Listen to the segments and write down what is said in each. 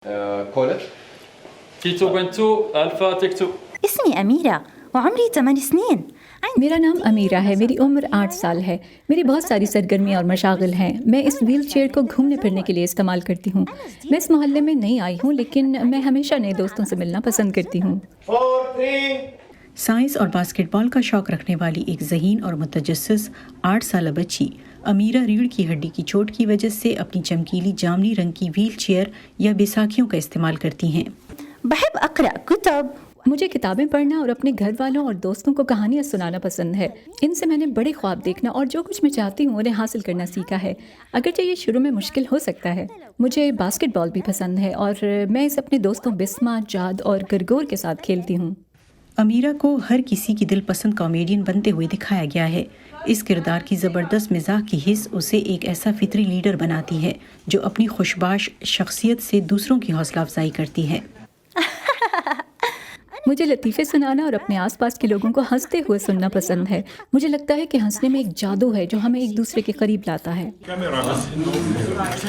Cooler تيتو Bantu alpha تيكتو. اسمي أميرة وعمري 8 سنين. میرا نام امیرہ ہے، میری عمر 8 سال ہے، میری بہت ساری سرگرمیاں اور مشاغل ہیں۔ میں اس ویل چیئر کو گھومنے پھرنے کے لیے استعمال کرتی ہوں۔ میں اس محلے میں نہیں آئی ہوں، لیکن میں ہمیشہ نئے دوستوں سے ملنا پسند کرتی ہوں۔ سائنس اور باسکٹ بال کا شوق رکھنے والی ایک ذہین اور متجسس 8 سالہ بچی امیرہ ریڑھ کی ہڈی کی چوٹ کی وجہ سے اپنی چمکیلی جامنی رنگ کی ویل چیئر یا بیساکھیوں کا استعمال کرتی ہیں۔ بحب أقرأ كتب. مجھے کتابیں پڑھنا اور اپنے گھر والوں اور دوستوں کو کہانیاں سنانا پسند ہے۔ ان سے میں نے بڑے خواب دیکھنا اور جو کچھ میں چاہتی ہوں انہیں حاصل کرنا سیکھا ہے، اگرچہ یہ شروع میں مشکل ہو سکتا ہے۔ مجھے باسکٹ بال بھی پسند ہے اور میں اسے اپنے دوستوں بسمہ، جاد اور گرگور کے ساتھ کھیلتی ہوں۔ امیرہ کو ہر کسی کی دل پسند کامیڈین بنتے ہوئے دکھایا گیا ہے۔ اس کردار کی زبردست مزاح کی حس اسے ایک ایسا فطری لیڈر بناتی ہے جو اپنی خوشباش شخصیت سے دوسروں کی حوصلہ افزائی کرتی ہے۔ مجھے لطیفے سنانا اور اپنے آس پاس کے لوگوں کو ہنستے ہوئے سننا پسند ہے۔ مجھے لگتا ہے کہ ہنسنے میں ایک جادو ہے جو ہمیں ایک دوسرے کے قریب لاتا ہے۔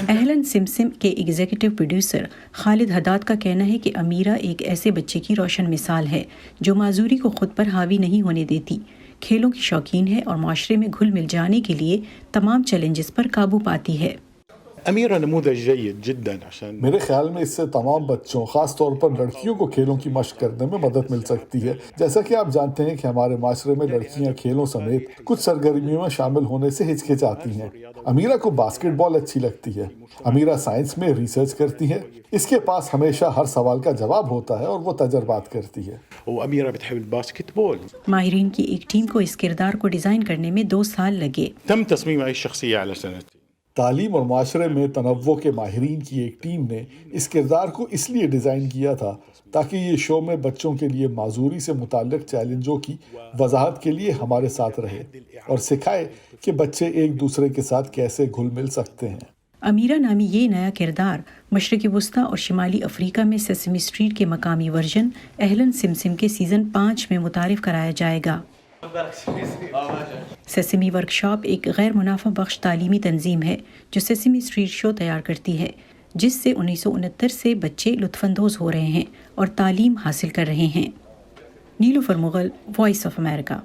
اہلن سمسم کے ایگزیکٹو پروڈیوسر خالد حداد کا کہنا ہے کہ امیرہ ایک ایسے بچے کی روشن مثال ہے جو معذوری کو خود پر حاوی نہیں ہونے دیتی، کھیلوں کی شوقین ہے اور معاشرے میں گھل مل جانے کے لیے تمام چیلنجز پر قابو پاتی ہے۔ أميرة نموذج جيد جدا عشان میرے خیال میں اس سے تمام بچوں، خاص طور پر لڑکیوں کو کھیلوں کی مشق کرنے میں مدد مل سکتی ہے۔ جیسا کہ آپ جانتے ہیں کہ ہمارے معاشرے میں لڑکیاں کھیلوں سمیت کچھ سرگرمیوں میں شامل ہونے سے ہچکچاتی ہیں۔ امیرہ کو باسکٹ بال اچھی لگتی ہے۔ امیرہ سائنس میں ریسرچ کرتی ہے، اس کے پاس ہمیشہ ہر سوال کا جواب ہوتا ہے اور وہ تجربات کرتی ہے۔ وأميرة بتحب الباسكت بول. ماہرین کی ایک ٹیم کو اس کردار کو ڈیزائن کرنے میں 2 سال لگے۔ تم تصميم هاي الشخصية على سنتين. تعلیم اور معاشرے میں تنوع کے ماہرین کی ایک ٹیم نے اس کردار کو اس لیے ڈیزائن کیا تھا تاکہ یہ شو میں بچوں کے لیے معذوری سے متعلق چیلنجوں کی وضاحت کے لیے ہمارے ساتھ رہے اور سکھائے کہ بچے ایک دوسرے کے ساتھ کیسے گھل مل سکتے ہیں۔ امیرہ نامی یہ نیا کردار مشرق وسطیٰ اور شمالی افریقہ میں سیسمی اسٹریٹ کے مقامی ورژن اہلن سمسم کے سیزن 5 میں متعارف کرایا جائے گا۔ سیسمی ورکشاپ ایک غیر منافع بخش تعلیمی تنظیم ہے جو سیسمی اسٹریٹ شو تیار کرتی ہے، جس سے 1969 سے بچے لطف اندوز ہو رہے ہیں اور تعلیم حاصل کر رہے ہیں۔ نیلوفر مغل، وائس آف امریکہ۔